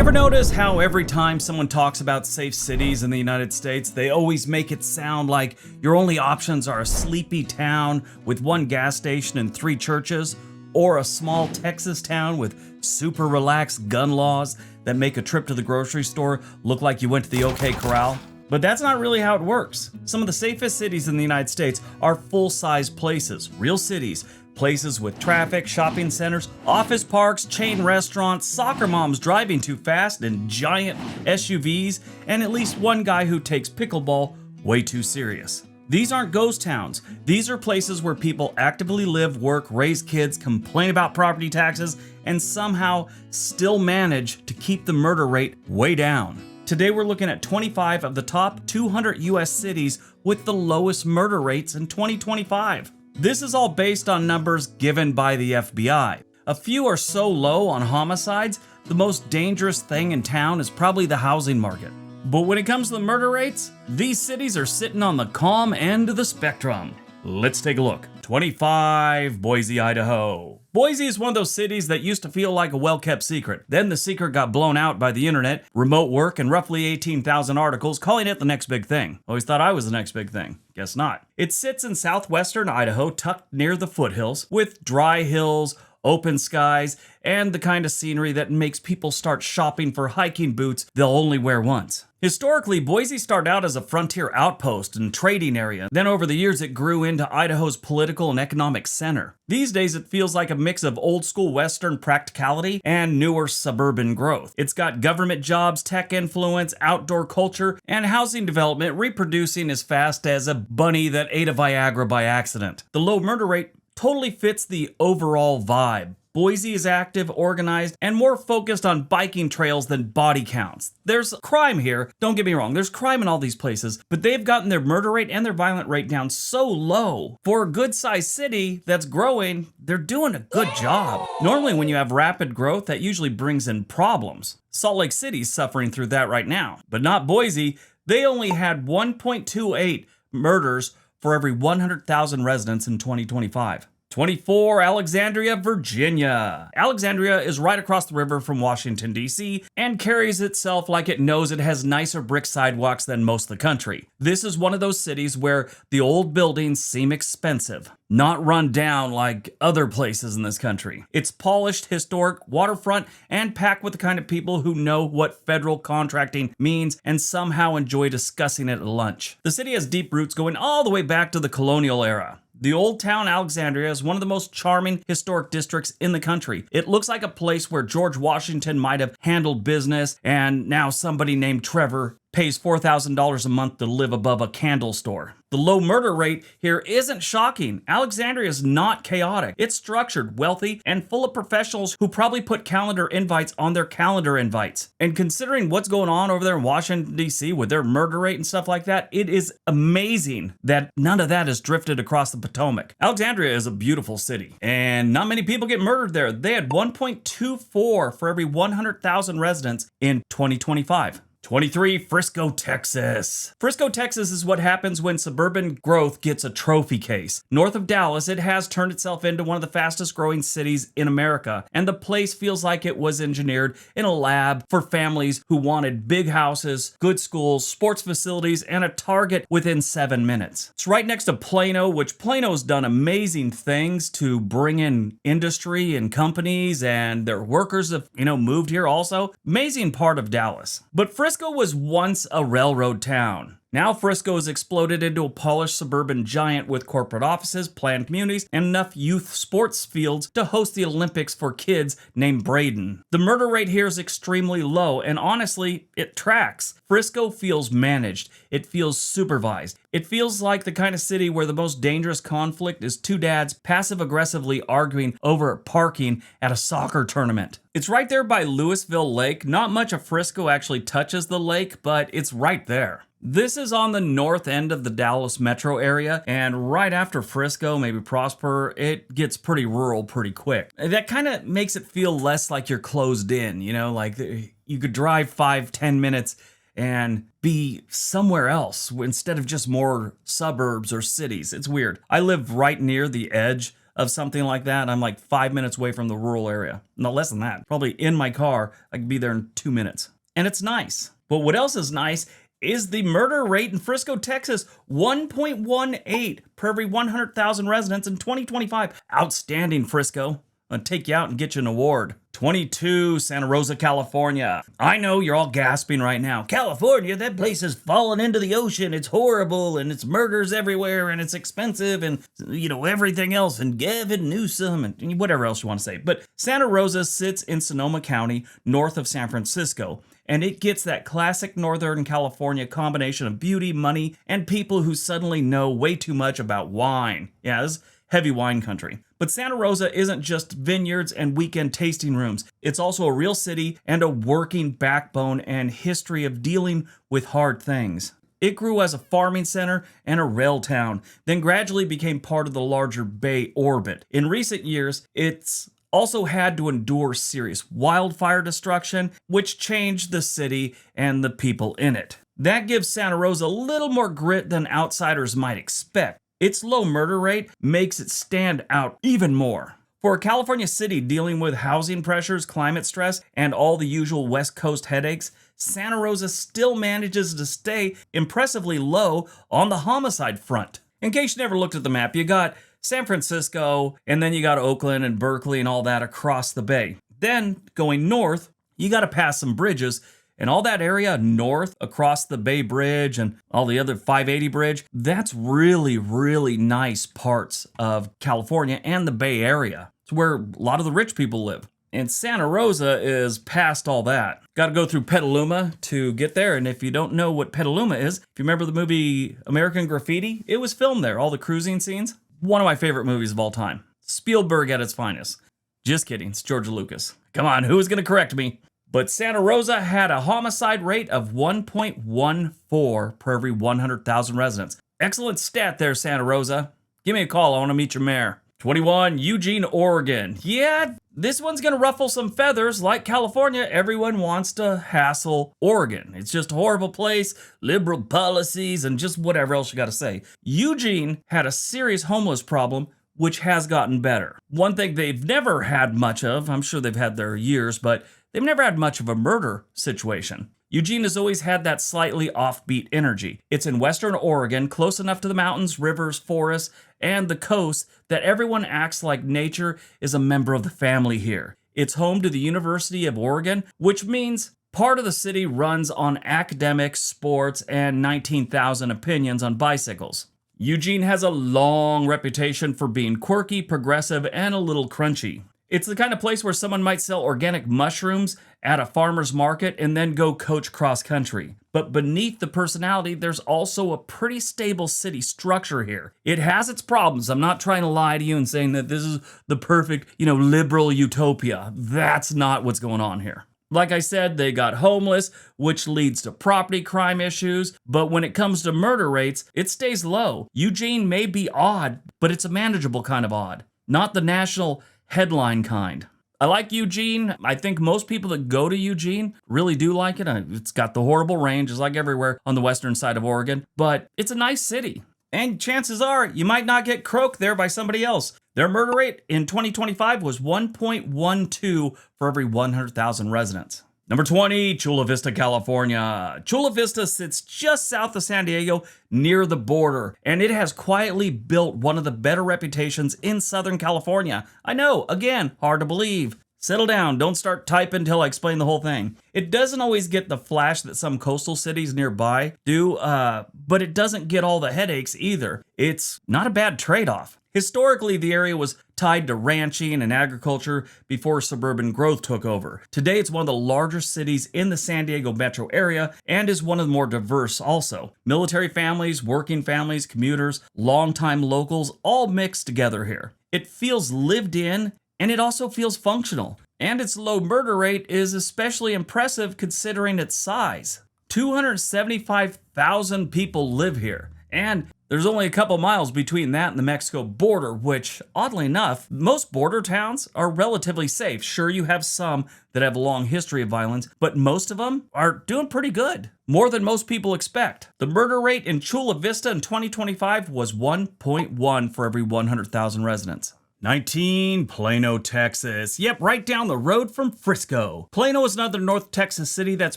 You ever notice how every time someone talks about safe cities in the United States, they always make it sound like your only options are a sleepy town with one gas station and 3 churches, or a small Texas town with super relaxed gun laws that make a trip to the grocery store look like you went to the OK Corral? But that's not really how it works. Some of the safest cities in the United States are full-size places, real cities, places with traffic, shopping centers, office parks, chain restaurants, soccer moms driving too fast in giant SUVs, and at least one guy who takes pickleball way too serious. These aren't ghost towns. These are places where people actively live, work, raise kids, complain about property taxes, and somehow still manage to keep the murder rate way down. Today we're looking at 25 of the top 200 US cities with the lowest murder rates in 2025. This is all based on numbers given by the FBI. A few are so low on homicides, the most dangerous thing in town is probably the housing market. But when it comes to the murder rates, these cities are sitting on the calm end of the spectrum. Let's take a look. 25, Boise, Idaho. Boise is one of those cities that used to feel like a well-kept secret. Then the secret got blown out by the internet, remote work, and roughly 18,000 articles calling it the next big thing. Always thought I was the next big thing. Guess not. It sits in southwestern Idaho, tucked near the foothills, with dry hills, open skies, and the kind of scenery that makes people start shopping for hiking boots they'll only wear once. Historically, Boise started out as a frontier outpost and trading area. Then over the years, it grew into Idaho's political and economic center. These days, it feels like a mix of old school Western practicality and newer suburban growth. It's got government jobs, tech influence, outdoor culture, and housing development reproducing as fast as a bunny that ate a Viagra by accident. The low murder rate totally fits the overall vibe. Boise is active, organized, and more focused on biking trails than body counts. There's crime here, don't get me wrong, there's crime in all these places, but they've gotten their murder rate and their violent rate down so low. For a good-sized city that's growing, they're doing a good job. Normally when you have rapid growth, that usually brings in problems. Salt Lake City's suffering through that right now, but not Boise. They only had 1.28 murders for every 100,000 residents in 2025. 24, Alexandria, Virginia. Alexandria is right across the river from Washington, D.C., and carries itself like it knows it has nicer brick sidewalks than most of the country. This is one of those cities where the old buildings seem expensive, not run down like other places in this country. It's polished, historic, waterfront, and packed with the kind of people who know what federal contracting means and somehow enjoy discussing it at lunch. The city has deep roots going all the way back to the colonial era. The Old Town Alexandria is one of the most charming historic districts in the country. It looks like a place where George Washington might have handled business, and now somebody named Trevor pays $4,000 a month to live above a candle store. The low murder rate here isn't shocking. Alexandria is not chaotic. It's structured, wealthy, and full of professionals who probably put calendar invites on their calendar invites. And considering what's going on over there in Washington, D.C. with their murder rate and stuff like that, it is amazing that none of that has drifted across the Potomac. Alexandria is a beautiful city, and not many people get murdered there. They had 1.24 for every 100,000 residents in 2025. 23, Frisco, Texas. Frisco, Texas is what happens when suburban growth gets a trophy case. North of Dallas, it has turned itself into one of the fastest growing cities in America, and the place feels like it was engineered in a lab for families who wanted big houses, good schools, sports facilities, and a Target within 7 minutes. It's right next to Plano, which Plano's done amazing things to bring in industry and companies, and their workers have, moved here also. Amazing part of Dallas. But Frisco was once a railroad town. Now Frisco has exploded into a polished suburban giant with corporate offices, planned communities, and enough youth sports fields to host the Olympics for kids named Braden. The murder rate here is extremely low, and honestly, it tracks. Frisco feels managed. It feels supervised. It feels like the kind of city where the most dangerous conflict is 2 dads passive-aggressively arguing over parking at a soccer tournament. It's right there by Louisville Lake. Not much of Frisco actually touches the lake, but it's right there. This is on the north end of the Dallas metro area, and right after Frisco, maybe Prosper, it gets pretty rural pretty quick. That kind of makes it feel less like you're closed in, like you could drive 5-10 minutes and be somewhere else instead of just more suburbs or cities. It's weird. I live right near the edge of something like that, I'm like 5 minutes away from the rural area. No less than that. Probably in my car, I could be there in 2 minutes. And it's nice. But what else is nice is the murder rate in Frisco, Texas, 1.18 per every 100,000 residents in 2025. Outstanding, Frisco. I'll take you out and get you an award. 22, Santa Rosa, California. I know you're all gasping right now. California, that place has fallen into the ocean. It's horrible, and it's murders everywhere, and it's expensive, and, everything else, and Gavin Newsom, and whatever else you want to say. But Santa Rosa sits in Sonoma County, north of San Francisco, and it gets that classic Northern California combination of beauty, money, and people who suddenly know way too much about wine. Yeah, this is heavy wine country. But Santa Rosa isn't just vineyards and weekend tasting rooms. It's also a real city and a working backbone and history of dealing with hard things. It grew as a farming center and a rail town, then gradually became part of the larger Bay orbit. In recent years, it's also had to endure serious wildfire destruction, which changed the city and the people in it. That gives Santa Rosa a little more grit than outsiders might expect. Its low murder rate makes it stand out even more. For a California city dealing with housing pressures, climate stress, and all the usual West Coast headaches, Santa Rosa still manages to stay impressively low on the homicide front. In case you never looked at the map, you got San Francisco, and then you got Oakland and Berkeley and all that across the bay. Then, going north, you got to pass some bridges, and all that area north across the Bay Bridge and all the other 580 bridge, that's really, really nice parts of California and the Bay Area. It's where a lot of the rich people live. And Santa Rosa is past all that. Got to go through Petaluma to get there. And if you don't know what Petaluma is, if you remember the movie American Graffiti, it was filmed there, all the cruising scenes. One of my favorite movies of all time. Spielberg at its finest. Just kidding, it's George Lucas. Come on, who is going to correct me? But Santa Rosa had a homicide rate of 1.14 per every 100,000 residents. Excellent stat there, Santa Rosa. Give me a call, I want to meet your mayor. 21, Eugene, Oregon. Yeah, this one's going to ruffle some feathers. Like California, everyone wants to hassle Oregon. It's just a horrible place, liberal policies, and just whatever else you got to say. Eugene had a serious homeless problem, which has gotten better. One thing they've never had much of, I'm sure they've had their years, but they've never had much of a murder situation. Eugene has always had that slightly offbeat energy. It's in western Oregon, close enough to the mountains, rivers, forests, and the coast that everyone acts like nature is a member of the family here. It's home to the University of Oregon, which means part of the city runs on academics, sports, and 19,000 opinions on bicycles. Eugene has a long reputation for being quirky, progressive, and a little crunchy. It's the kind of place where someone might sell organic mushrooms at a farmer's market and then go coach cross country. But beneath the personality, there's also a pretty stable city structure here. It has its problems. I'm not trying to lie to you and saying that this is the perfect, liberal utopia. That's not what's going on here. Like I said, they got homeless, which leads to property crime issues. But when it comes to murder rates, it stays low. Eugene may be odd, but it's a manageable kind of odd, not the national headline kind. I like Eugene. I think most people that go to Eugene really do like it. It's got the horrible rain, just like everywhere on the western side of Oregon, but it's a nice city. And chances are you might not get croaked there by somebody else. Their murder rate in 2025 was 1.12 for every 100,000 residents. Number 20, Chula Vista, California. Chula Vista sits just south of San Diego near the border, and it has quietly built one of the better reputations in Southern California. I know, again, hard to believe. Settle down, don't start typing until I explain the whole thing. It doesn't always get the flash that some coastal cities nearby do, but it doesn't get all the headaches either. It's not a bad trade-off. Historically, the area was tied to ranching and agriculture before suburban growth took over. Today, it's one of the larger cities in the San Diego metro area and is one of the more diverse also. Military families, working families, commuters, longtime locals, all mixed together here. It feels lived in, and it also feels functional. And its low murder rate is especially impressive considering its size. 275,000 people live here, and there's only a couple miles between that and the Mexico border, which, oddly enough, most border towns are relatively safe. Sure, you have some that have a long history of violence, but most of them are doing pretty good. More than most people expect. The murder rate in Chula Vista in 2025 was 1.1 for every 100,000 residents. 19, Plano, Texas. Yep, right down the road from Frisco. Plano is another North Texas city that's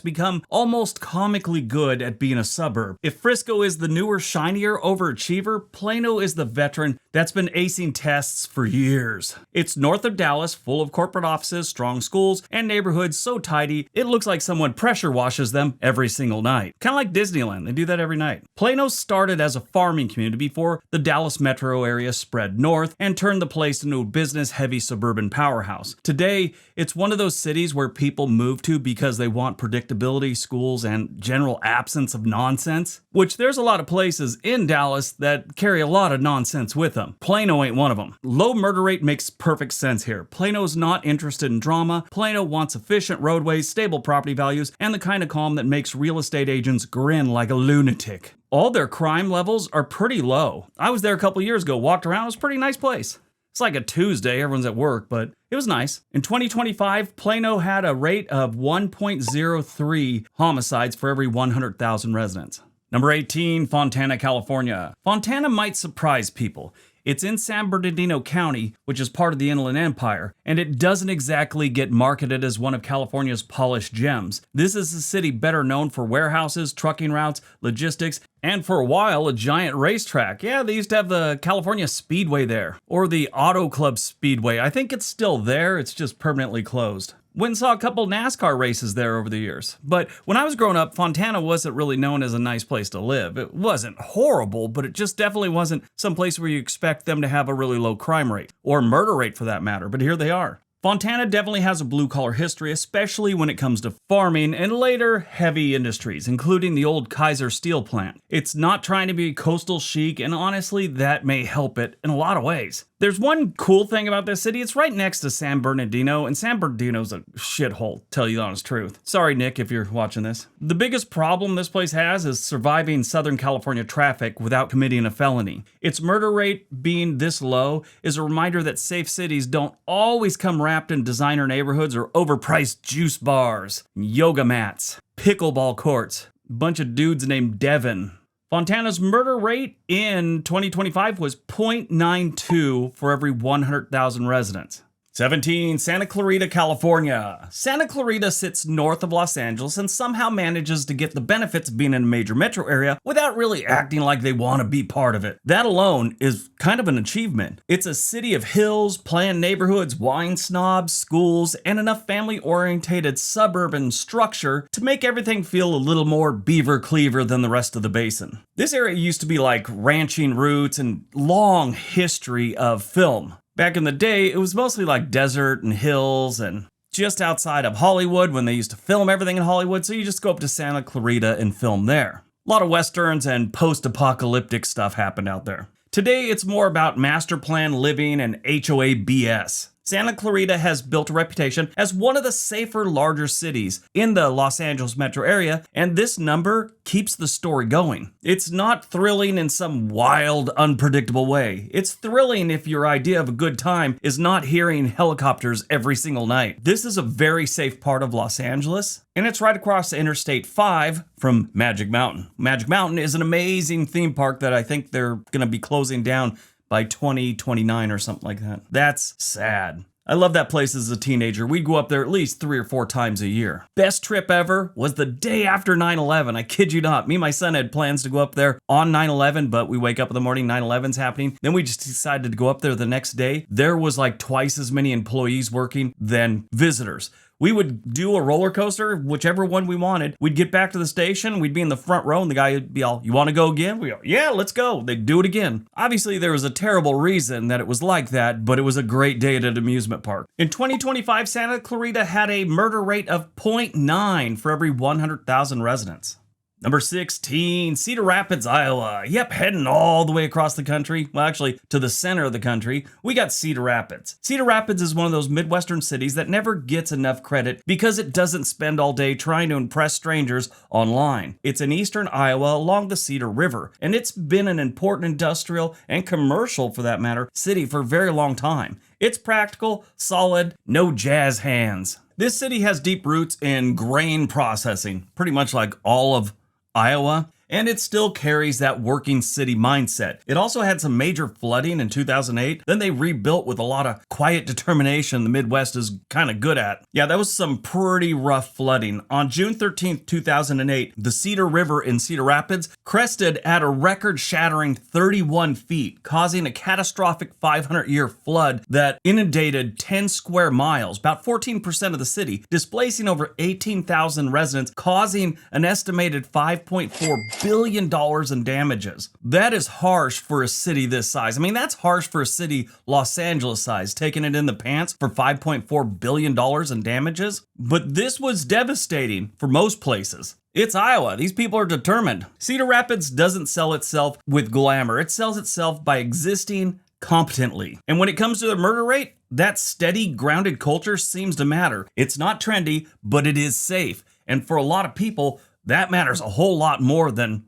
become almost comically good at being a suburb. If Frisco is the newer, shinier overachiever, Plano is the veteran that's been acing tests for years. It's north of Dallas, full of corporate offices, strong schools, and neighborhoods so tidy, it looks like someone pressure washes them every single night. Kind of like Disneyland, they do that every night. Plano started as a farming community before the Dallas metro area spread north and turned the place into a business-heavy suburban powerhouse. Today, it's one of those cities where people move to because they want predictability, schools, and general absence of nonsense, which there's a lot of places in Dallas that carry a lot of nonsense with them. Plano ain't one of them. Low murder rate makes perfect sense here. Plano's not interested in drama. Plano wants efficient roadways, stable property values, and the kind of calm that makes real estate agents grin like a lunatic. All their crime levels are pretty low. I was there a couple years ago, walked around, it was a pretty nice place. It's like a Tuesday, everyone's at work, but it was nice. In 2025, Plano had a rate of 1.03 homicides for every 100,000 residents. Number 18, Fontana, California. Fontana might surprise people. It's in San Bernardino County, which is part of the Inland Empire, and it doesn't exactly get marketed as one of California's polished gems. This is a city better known for warehouses, trucking routes, logistics, and for a while, a giant racetrack. Yeah, they used to have the California Speedway there, or the Auto Club Speedway. I think it's still there, it's just permanently closed. Went and saw a couple NASCAR races there over the years. But when I was growing up, Fontana wasn't really known as a nice place to live. It wasn't horrible, but it just definitely wasn't some place where you expect them to have a really low crime rate, or murder rate for that matter, but here they are. Fontana definitely has a blue-collar history, especially when it comes to farming and later heavy industries, including the old Kaiser steel plant. It's not trying to be coastal chic, and honestly, that may help it in a lot of ways. There's one cool thing about this city. It's right next to San Bernardino, and San Bernardino's a shithole, tell you the honest truth. Sorry, Nick, if you're watching this. The biggest problem this place has is surviving Southern California traffic without committing a felony. Its murder rate being this low is a reminder that safe cities don't always come wrapped in designer neighborhoods or overpriced juice bars, yoga mats, pickleball courts, a bunch of dudes named Devin. Fontana's murder rate in 2025 was 0.92 for every 100,000 residents. 17, Santa Clarita, California. Santa Clarita sits north of Los Angeles and somehow manages to get the benefits of being in a major metro area without really acting like they want to be part of it. That alone is kind of an achievement. It's a city of hills, planned neighborhoods, wine snobs, schools, and enough family-orientated suburban structure to make everything feel a little more Beaver Cleaver than the rest of the basin. This area used to be like ranching roots and long history of film. Back in the day, it was mostly like desert and hills and just outside of Hollywood when they used to film everything in Hollywood, so you just go up to Santa Clarita and film there. A lot of westerns and post-apocalyptic stuff happened out there. Today, it's more about master plan living and HOA BS. Santa Clarita has built a reputation as one of the safer, larger cities in the Los Angeles metro area, and this number keeps the story going. It's not thrilling in some wild, unpredictable way. It's thrilling if your idea of a good time is not hearing helicopters every single night. This is a very safe part of Los Angeles, and it's right across Interstate 5 from Magic Mountain. Magic Mountain is an amazing theme park that I think they're going to be closing down by 2029 or something like that. That's sad. I love that place as a teenager. We'd go up there at least 3 or 4 times a year. Best trip ever was the day after 9/11. I kid you not. Me and my son had plans to go up there on 9/11, but we wake up in the morning, 9/11's happening. Then we just decided to go up there the next day. There was like twice as many employees working than visitors. We would do a roller coaster, whichever one we wanted. We'd get back to the station, we'd be in the front row, and the guy would be all, "You want to go again?" We go, "Yeah, let's go." They'd do it again. Obviously, there was a terrible reason that it was like that, but it was a great day at an amusement park. In 2025, Santa Clarita had a murder rate of 0.9 for every 100,000 residents. Number 16, Cedar Rapids, Iowa. Yep, heading all the way across the country. Well, actually, to the center of the country, we got Cedar Rapids. Cedar Rapids is one of those Midwestern cities that never gets enough credit because it doesn't spend all day trying to impress strangers online. It's in eastern Iowa along the Cedar River, and it's been an important industrial and commercial, for that matter, city for a very long time. It's practical, solid, no jazz hands. This city has deep roots in grain processing, pretty much like all of Iowa, and it still carries that working city mindset. It also had some major flooding in 2008, then they rebuilt with a lot of quiet determination the Midwest is kind of good at. Yeah, that was some pretty rough flooding. On June 13th, 2008, the Cedar River in Cedar Rapids crested at a record-shattering 31 feet, causing a catastrophic 500-year flood that inundated 10 square miles, about 14% of the city, displacing over 18,000 residents, causing an estimated $5.4 billion in damages. That is harsh for a city this size. I mean, that's harsh for a city Los Angeles size, taking it in the pants for $5.4 billion in damages. But this was devastating for most places. It's Iowa. These people are determined. Cedar Rapids doesn't sell itself with glamour. It sells itself by existing competently. And when it comes to the murder rate, that steady, grounded culture seems to matter. It's not trendy, but it is safe. And for a lot of people, that matters a whole lot more than,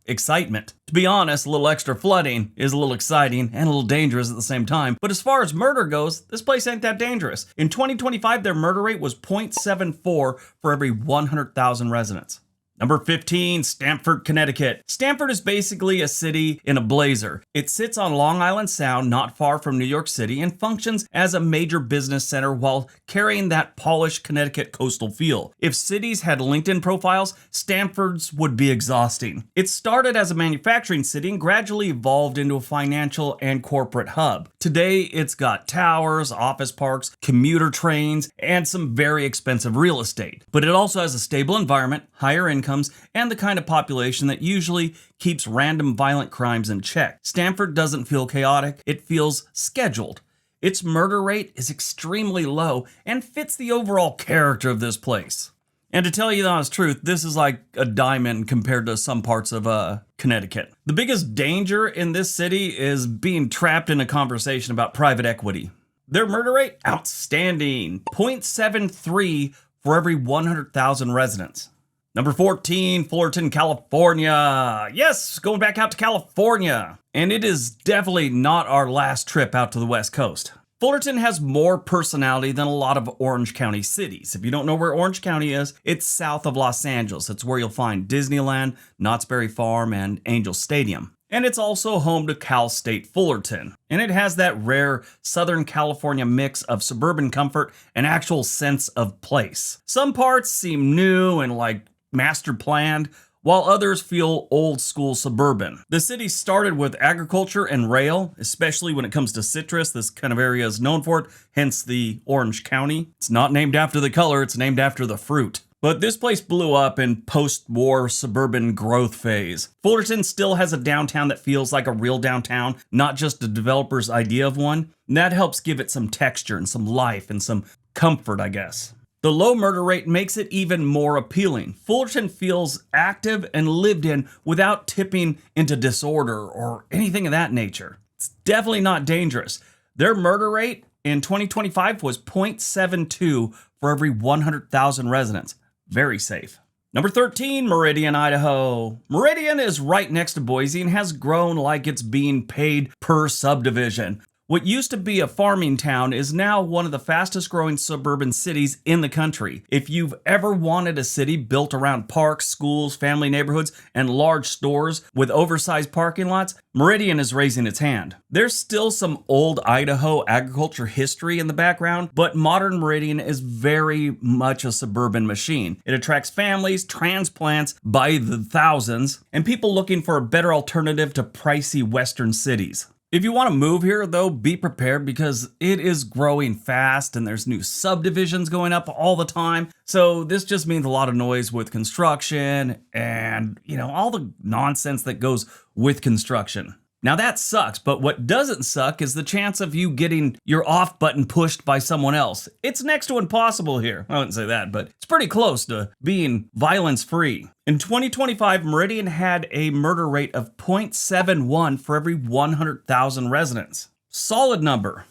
excitement. To be honest, a little extra flooding is a little exciting and a little dangerous at the same time. But as far as murder goes, this place ain't that dangerous. In 2025, their murder rate was 0.74 for every 100,000 residents. Number 15, Stamford, Connecticut. Stamford is basically a city in a blazer. It sits on Long Island Sound, not far from New York City, and functions as a major business center while carrying that polished Connecticut coastal feel. If cities had LinkedIn profiles, Stamford's would be exhausting. It started as a manufacturing city and gradually evolved into a financial and corporate hub. Today, it's got towers, office parks, commuter trains, and some very expensive real estate. But it also has a stable environment, higher income, and the kind of population that usually keeps random violent crimes in check. Stamford doesn't feel chaotic, it feels scheduled. Its murder rate is extremely low and fits the overall character of this place. And to tell you the honest truth, this is like a diamond compared to some parts of Connecticut. The biggest danger in this city is being trapped in a conversation about private equity. Their murder rate? Outstanding. 0.73 for every 100,000 residents. Number 14, Fullerton, California. Yes, going back out to California. And it is definitely not our last trip out to the West Coast. Fullerton has more personality than a lot of Orange County cities. If you don't know where Orange County is, it's south of Los Angeles. It's where you'll find Disneyland, Knott's Berry Farm, and Angel Stadium. And it's also home to Cal State Fullerton. And it has that rare Southern California mix of suburban comfort and actual sense of place. Some parts seem new and like master planned, while others feel old school suburban. The city started with agriculture and rail, especially when it comes to citrus. This kind of area is known for it, hence the Orange County. It's not named after the color, it's named after the fruit. But this place blew up in post-war suburban growth phase. Fullerton still has a downtown that feels like a real downtown, not just a developer's idea of one. And that helps give it some texture and some life and some comfort, I guess. The low murder rate makes it even more appealing. Fullerton feels active and lived in without tipping into disorder or anything of that nature. It's definitely not dangerous. Their murder rate in 2025 was 0.72 for every 100,000 residents. Very safe. Number 13, Meridian, Idaho. Meridian is right next to Boise and has grown like it's being paid per subdivision. What used to be a farming town is now one of the fastest growing suburban cities in the country. If you've ever wanted a city built around parks, schools, family neighborhoods, and large stores with oversized parking lots, Meridian is raising its hand. There's still some old Idaho agriculture history in the background, but modern Meridian is very much a suburban machine. It attracts families, transplants by the thousands, and people looking for a better alternative to pricey Western cities. If you want to move here, though, be prepared because it is growing fast and there's new subdivisions going up all the time. So this just means a lot of noise with construction and, all the nonsense that goes with construction. Now that sucks, but what doesn't suck is the chance of you getting your off button pushed by someone else. It's next to impossible here. I wouldn't say that, but it's pretty close to being violence-free. In 2025, Meridian had a murder rate of 0.71 for every 100,000 residents. Solid number.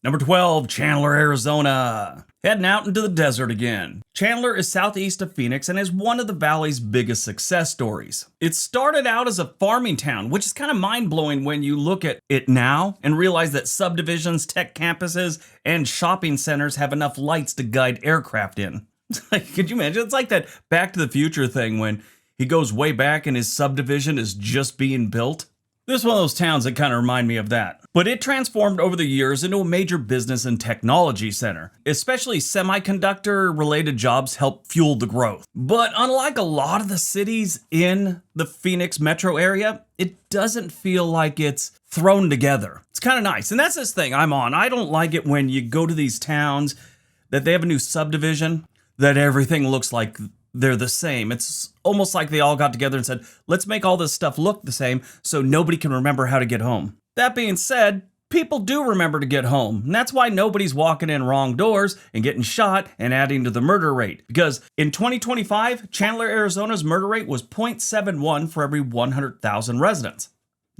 Number 12, Chandler, Arizona. Heading out into the desert again. Chandler is southeast of Phoenix and is one of the valley's biggest success stories. It started out as a farming town, which is kind of mind-blowing when you look at it now and realize that subdivisions, tech campuses, and shopping centers have enough lights to guide aircraft in. Could you imagine? It's like that Back to the Future thing when he goes way back and his subdivision is just being built. This is one of those towns that kind of remind me of that. But it transformed over the years into a major business and technology center. Especially semiconductor-related jobs helped fuel the growth. But unlike a lot of the cities in the Phoenix metro area, it doesn't feel like it's thrown together. It's kind of nice. And that's this thing I'm on. I don't like it when you go to these towns that they have a new subdivision, that everything looks like they're the same. It's almost like they all got together and said, let's make all this stuff look the same so nobody can remember how to get home. That being said, people do remember to get home. And that's why nobody's walking in wrong doors and getting shot and adding to the murder rate. Because in 2025, Chandler, Arizona's murder rate was 0.71 for every 100,000 residents.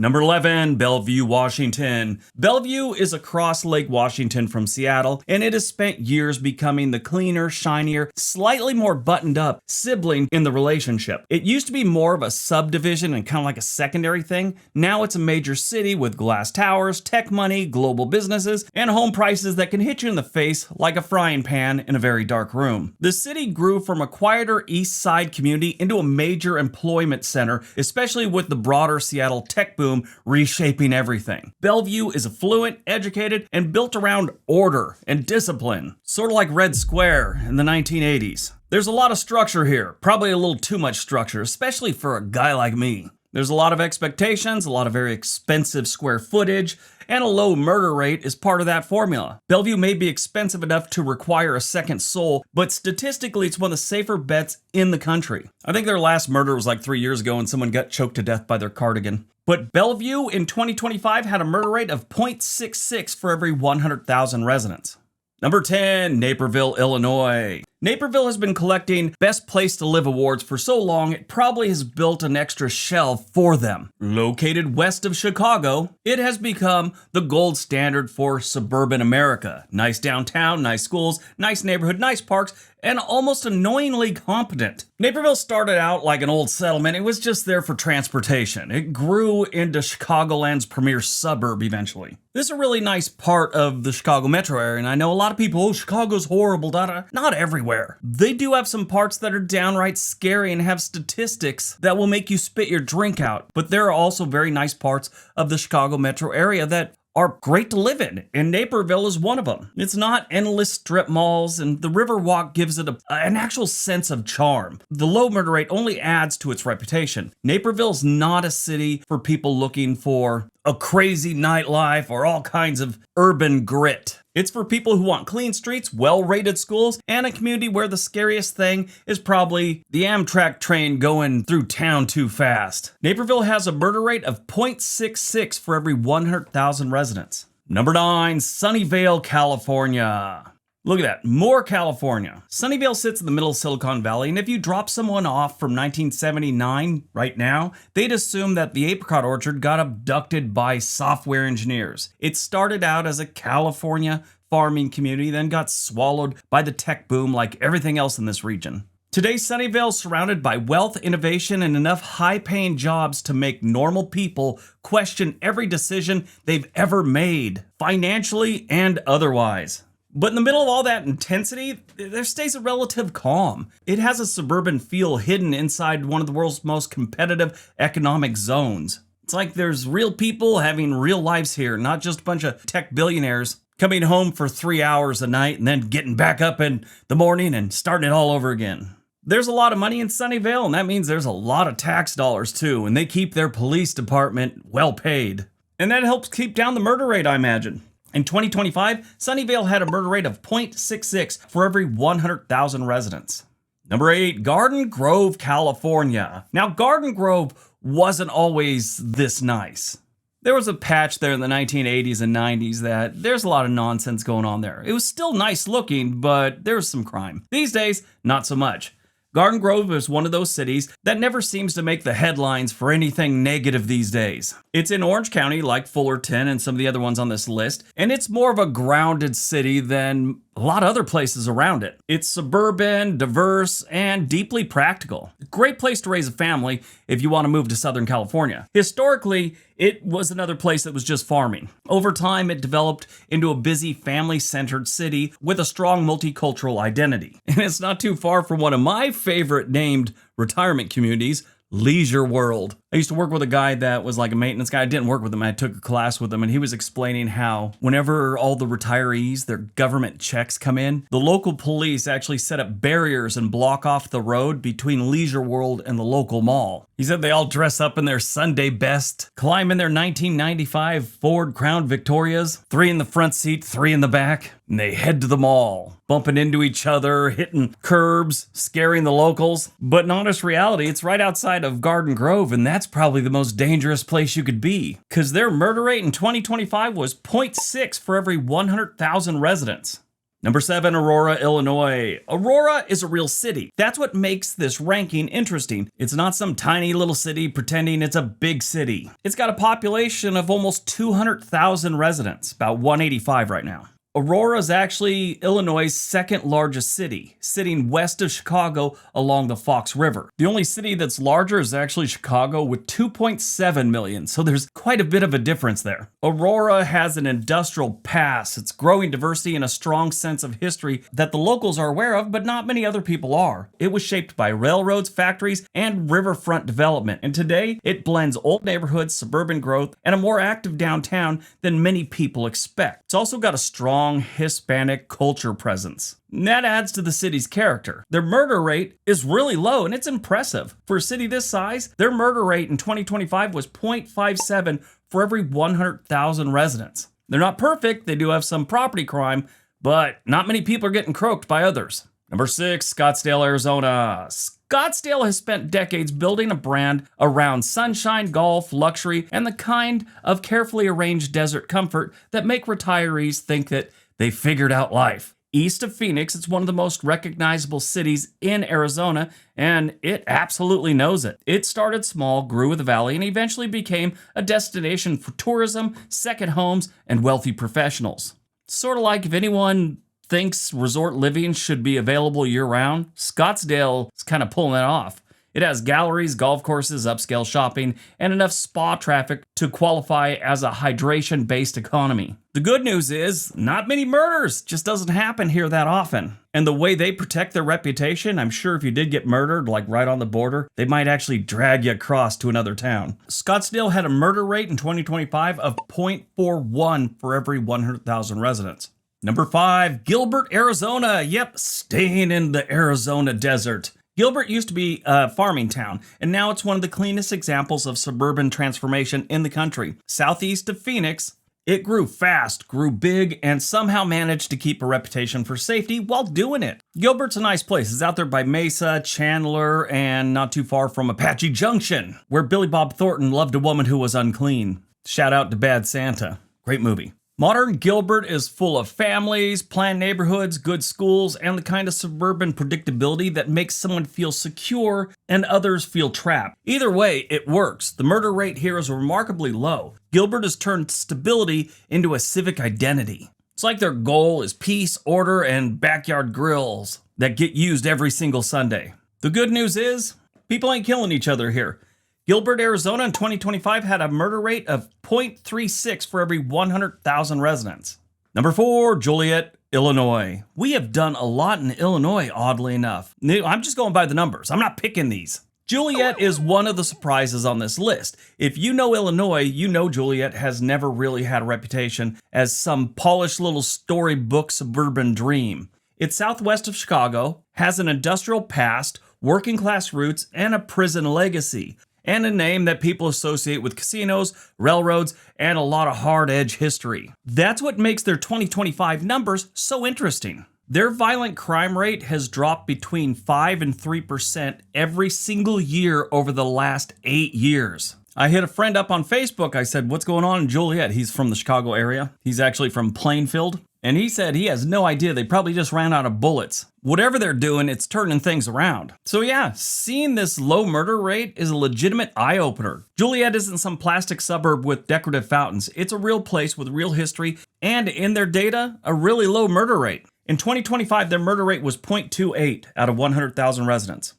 Number 11, Bellevue, Washington. Bellevue is across Lake Washington from Seattle, and it has spent years becoming the cleaner, shinier, slightly more buttoned up sibling in the relationship. It used to be more of a subdivision and kind of like a secondary thing. Now it's a major city with glass towers, tech money, global businesses, and home prices that can hit you in the face like a frying pan in a very dark room. The city grew from a quieter east side community into a major employment center, especially with the broader Seattle tech boom reshaping everything. Bellevue is affluent, educated, and built around order and discipline, sort of like Red Square in the 1980s. There's a lot of structure here, probably a little too much structure, especially for a guy like me. There's a lot of expectations, a lot of very expensive square footage, and a low murder rate is part of that formula. Bellevue may be expensive enough to require a second soul, but statistically it's one of the safer bets in the country. I think their last murder was like 3 years ago and someone got choked to death by their cardigan. But Bellevue in 2025 had a murder rate of 0.66 for every 100,000 residents. Number 10, Naperville, Illinois. Naperville has been collecting Best Place to Live awards for so long, it probably has built an extra shelf for them. Located west of Chicago, it has become the gold standard for suburban America. Nice downtown, nice schools, nice neighborhood, nice parks, and almost annoyingly competent. Naperville started out like an old settlement. It was just there for transportation. It grew into Chicagoland's premier suburb eventually. This is a really nice part of the Chicago metro area, and I know a lot of people, oh, Chicago's horrible, Not everywhere. They do have some parts that are downright scary and have statistics that will make you spit your drink out, but there are also very nice parts of the Chicago metro area that are great to live in, and Naperville is one of them. It's not endless strip malls, and the Riverwalk gives it an actual sense of charm. The low murder rate only adds to its reputation. Naperville's not a city for people looking for a crazy nightlife or all kinds of urban grit. It's for people who want clean streets, well-rated schools, and a community where the scariest thing is probably the Amtrak train going through town too fast. Naperville has a murder rate of 0.66 for every 100,000 residents. Number 9, Sunnyvale, California. Look at that, more California. Sunnyvale sits in the middle of Silicon Valley, and if you drop someone off from 1979 right now, they'd assume that the apricot orchard got abducted by software engineers. It started out as a California farming community, then got swallowed by the tech boom like everything else in this region. Today, Sunnyvale is surrounded by wealth, innovation, and enough high-paying jobs to make normal people question every decision they've ever made, financially and otherwise. But in the middle of all that intensity, there stays a relative calm. It has a suburban feel hidden inside one of the world's most competitive economic zones. It's like there's real people having real lives here, not just a bunch of tech billionaires coming home for 3 hours a night and then getting back up in the morning and starting it all over again. There's a lot of money in Sunnyvale, and that means there's a lot of tax dollars too, and they keep their police department well paid. And that helps keep down the murder rate, I imagine. In 2025, Sunnyvale had a murder rate of 0.66 for every 100,000 residents. Number 8, Garden Grove, California. Now, Garden Grove wasn't always this nice. There was a patch there in the 1980s and 90s that there's a lot of nonsense going on there. It was still nice looking, but there was some crime. These days, not so much. Garden Grove is one of those cities that never seems to make the headlines for anything negative these days. It's in Orange County like Fullerton and some of the other ones on this list, and it's more of a grounded city than a lot of other places around it. It's suburban, diverse, and deeply practical. A great place to raise a family if you want to move to Southern California. Historically, it was another place that was just farming. Over time, it developed into a busy, family-centered city with a strong multicultural identity. And it's not too far from one of my favorite named retirement communities, Leisure World. I used to work with a guy that was like a maintenance guy. I didn't work with him. I took a class with him, and he was explaining how whenever all the retirees, their government checks come in, the local police actually set up barriers and block off the road between Leisure World and the local mall. He said they all dress up in their Sunday best, climb in their 1995 Ford Crown Victorias, 3 in the front seat, 3 in the back, and they head to the mall, bumping into each other, hitting curbs, scaring the locals. But in honest reality, it's right outside of Garden Grove, and that's probably the most dangerous place you could be, because their murder rate in 2025 was 0.6 for every 100,000 residents. Number 7, Aurora, Illinois. Aurora is a real city. That's what makes this ranking interesting. It's not some tiny little city pretending it's a big city. It's got a population of almost 200,000 residents, about 185 right now. Aurora is actually Illinois' second largest city, sitting west of Chicago along the Fox River. The only city that's larger is actually Chicago with 2.7 million, so there's quite a bit of a difference there. Aurora has an industrial past, its growing diversity, and a strong sense of history that the locals are aware of, but not many other people are. It was shaped by railroads, factories, and riverfront development, and today it blends old neighborhoods, suburban growth, and a more active downtown than many people expect. It's also got a strong Hispanic culture presence. And that adds to the city's character. Their murder rate is really low, and it's impressive. For a city this size, their murder rate in 2025 was 0.57 for every 100,000 residents. They're not perfect, they do have some property crime, but not many people are getting croaked by others. Number 6, Scottsdale, Arizona. Scottsdale has spent decades building a brand around sunshine, golf, luxury, and the kind of carefully arranged desert comfort that make retirees think that they figured out life. East of Phoenix, it's one of the most recognizable cities in Arizona, and it absolutely knows it. It started small, grew with a valley, and eventually became a destination for tourism, second homes, and wealthy professionals. Sort of like if anyone thinks resort living should be available year-round, Scottsdale is kind of pulling that off. It has galleries, golf courses, upscale shopping, and enough spa traffic to qualify as a hydration-based economy. The good news is, not many murders. Just doesn't happen here that often. And the way they protect their reputation, I'm sure if you did get murdered, like right on the border, they might actually drag you across to another town. Scottsdale had a murder rate in 2025 of 0.41 for every 100,000 residents. Number 5, Gilbert, Arizona. Yep, staying in the Arizona desert. Gilbert used to be a farming town, and now it's one of the cleanest examples of suburban transformation in the country. Southeast of Phoenix, it grew fast, grew big, and somehow managed to keep a reputation for safety while doing it. Gilbert's a nice place. It's out there by Mesa, Chandler, and not too far from Apache Junction, where Billy Bob Thornton loved a woman who was unclean. Shout out to Bad Santa. Great movie. Modern Gilbert is full of families, planned neighborhoods, good schools, and the kind of suburban predictability that makes someone feel secure and others feel trapped. Either way, it works. The murder rate here is remarkably low. Gilbert has turned stability into a civic identity. It's like their goal is peace, order, and backyard grills that get used every single Sunday. The good news is, people ain't killing each other here. Gilbert, Arizona in 2025 had a murder rate of 0.36 for every 100,000 residents. Number 4, Joliet, Illinois. We have done a lot in Illinois, oddly enough. I'm just going by the numbers. I'm not picking these. Joliet is one of the surprises on this list. If you know Illinois, you know Joliet has never really had a reputation as some polished little storybook suburban dream. It's southwest of Chicago, has an industrial past, working class roots, and a prison legacy. And a name that people associate with casinos, railroads, and a lot of hard-edge history. That's what makes their 2025 numbers so interesting. Their violent crime rate has dropped between 5 and 3% every single year over the last 8 years. I hit a friend up on Facebook. I said, what's going on in Joliet? He's from the Chicago area. He's actually from Plainfield. And he said he has no idea. They probably just ran out of bullets. Whatever they're doing, it's turning things around. So yeah, seeing this low murder rate is a legitimate eye-opener. Joliet isn't some plastic suburb with decorative fountains. It's a real place with real history, and in their data, a really low murder rate. In 2025, their murder rate was 0.28 out of 100,000 residents.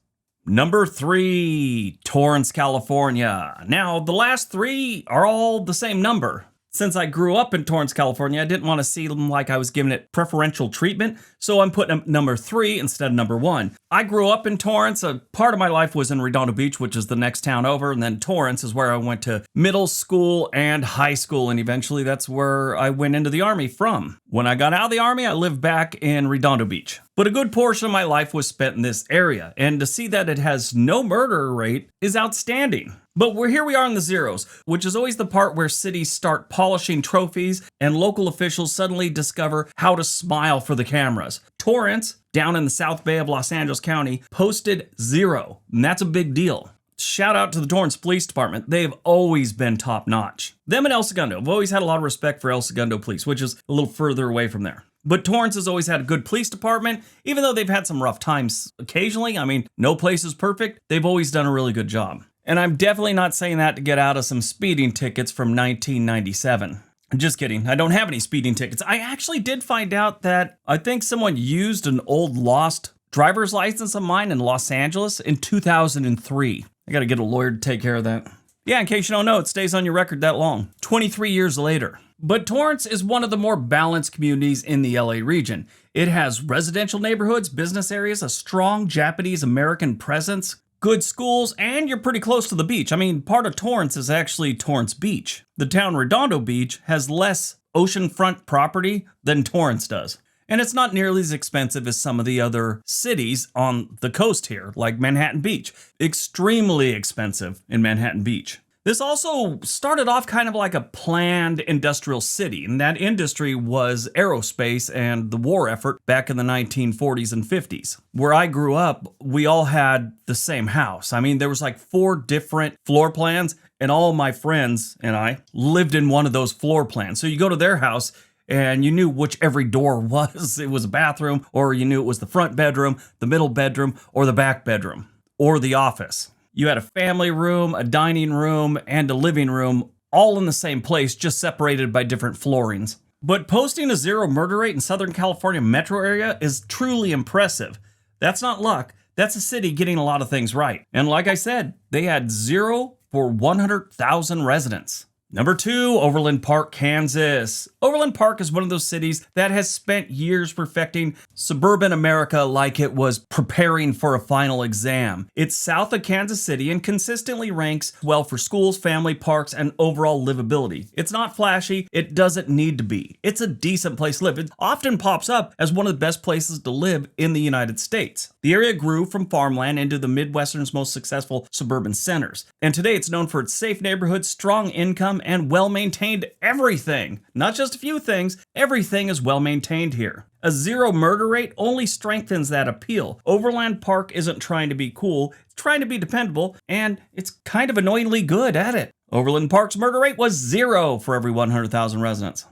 Number 3, Torrance, California. Now, the last 3 are all the same number. Since I grew up in Torrance, California, I didn't want to seem like I was giving it preferential treatment, so I'm putting number 3 instead of number 1. I grew up in Torrance. A part of my life was in Redondo Beach, which is the next town over, and then Torrance is where I went to middle school and high school, and eventually that's where I went into the Army from. When I got out of the Army, I lived back in Redondo Beach. But a good portion of my life was spent in this area, and to see that it has no murder rate is outstanding. But here we are in the zeros, which is always the part where cities start polishing trophies and local officials suddenly discover how to smile for the cameras. Torrance, down in the South Bay of Los Angeles County, posted 0, and that's a big deal. Shout out to the Torrance Police Department. They've always been top notch. Them and El Segundo. I've always had a lot of respect for El Segundo Police, which is a little further away from there. But Torrance has always had a good police department, even though they've had some rough times occasionally. I mean, no place is perfect. They've always done a really good job. And I'm definitely not saying that to get out of some speeding tickets from 1997. Just kidding. I don't have any speeding tickets. I actually did find out that I think someone used an old lost driver's license of mine in Los Angeles in 2003. I got to get a lawyer to take care of that. Yeah, in case you don't know, it stays on your record that long. 23 years later. But Torrance is one of the more balanced communities in the LA region. It has residential neighborhoods, business areas, a strong Japanese-American presence, good schools, and you're pretty close to the beach. I mean, part of Torrance is actually Torrance Beach. The town Redondo Beach has less oceanfront property than Torrance does. And it's not nearly as expensive as some of the other cities on the coast here, like Manhattan Beach. Extremely expensive in Manhattan Beach. This also started off kind of like a planned industrial city, and that industry was aerospace and the war effort back in the 1940s and 50s. Where I grew up, we all had the same house. I mean, there was like 4 different floor plans, and all my friends and I lived in one of those floor plans. So you go to their house, and you knew which every door was. It was a bathroom, or you knew it was the front bedroom, the middle bedroom, or the back bedroom, or the office. You had a family room, a dining room, and a living room, all in the same place, just separated by different floorings. But posting a 0 murder rate in Southern California metro area is truly impressive. That's not luck. That's a city getting a lot of things right. And like I said, they had 0 for 100,000 residents. Number 2, Overland Park, Kansas. Overland Park is one of those cities that has spent years perfecting suburban America like it was preparing for a final exam. It's south of Kansas City and consistently ranks well for schools, family parks, and overall livability. It's not flashy. It doesn't need to be. It's a decent place to live. It often pops up as one of the best places to live in the United States. The area grew from farmland into the Midwestern's most successful suburban centers. And today it's known for its safe neighborhoods, strong income, and well-maintained everything. Not just a few things, everything is well-maintained here. A 0 murder rate only strengthens that appeal. Overland Park isn't trying to be cool, it's trying to be dependable, and it's kind of annoyingly good at it. Overland Park's murder rate was 0 for every 100,000 residents.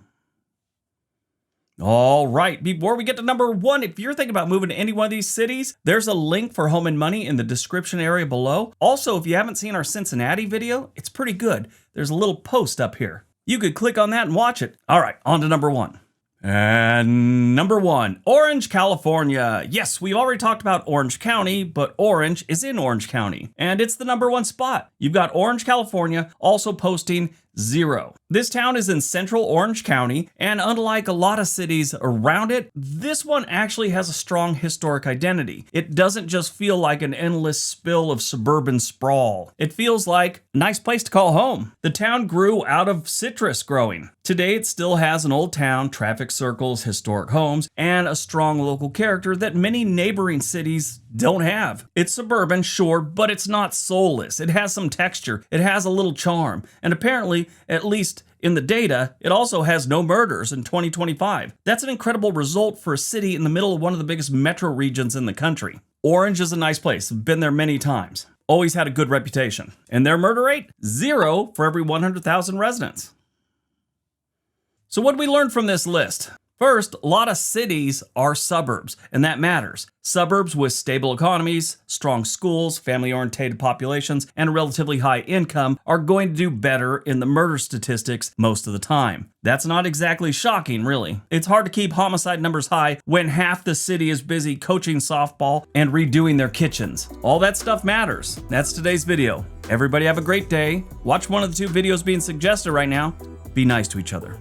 All right, before we get to number 1, if you're thinking about moving to any one of these cities, there's a link for Home and Money in the description area below. Also, if you haven't seen our Cincinnati video, it's pretty good. There's a little post up here. You could click on that and watch it. All right, on to number 1. And number 1, Orange, California. Yes, we've already talked about Orange County, but Orange is in Orange County, and it's the number 1 spot. You've got Orange, California, also posting 0. This town is in central Orange County, and unlike a lot of cities around it, this one actually has a strong historic identity. It doesn't just feel like an endless spill of suburban sprawl. It feels like a nice place to call home. The town grew out of citrus growing. Today, it still has an old town, traffic circles, historic homes, and a strong local character that many neighboring cities don't have. It's suburban, sure, but it's not soulless. It has some texture. It has a little charm. And apparently, at least in the data, it also has no murders in 2025. That's an incredible result for a city in the middle of one of the biggest metro regions in the country. Orange is a nice place. I've been there many times. Always had a good reputation. And their murder rate? 0 for every 100,000 residents. So what did we learn from this list? First, a lot of cities are suburbs, and that matters. Suburbs with stable economies, strong schools, family-oriented populations, and a relatively high income are going to do better in the murder statistics most of the time. That's not exactly shocking, really. It's hard to keep homicide numbers high when half the city is busy coaching softball and redoing their kitchens. All that stuff matters. That's today's video. Everybody have a great day. Watch one of the two videos being suggested right now. Be nice to each other.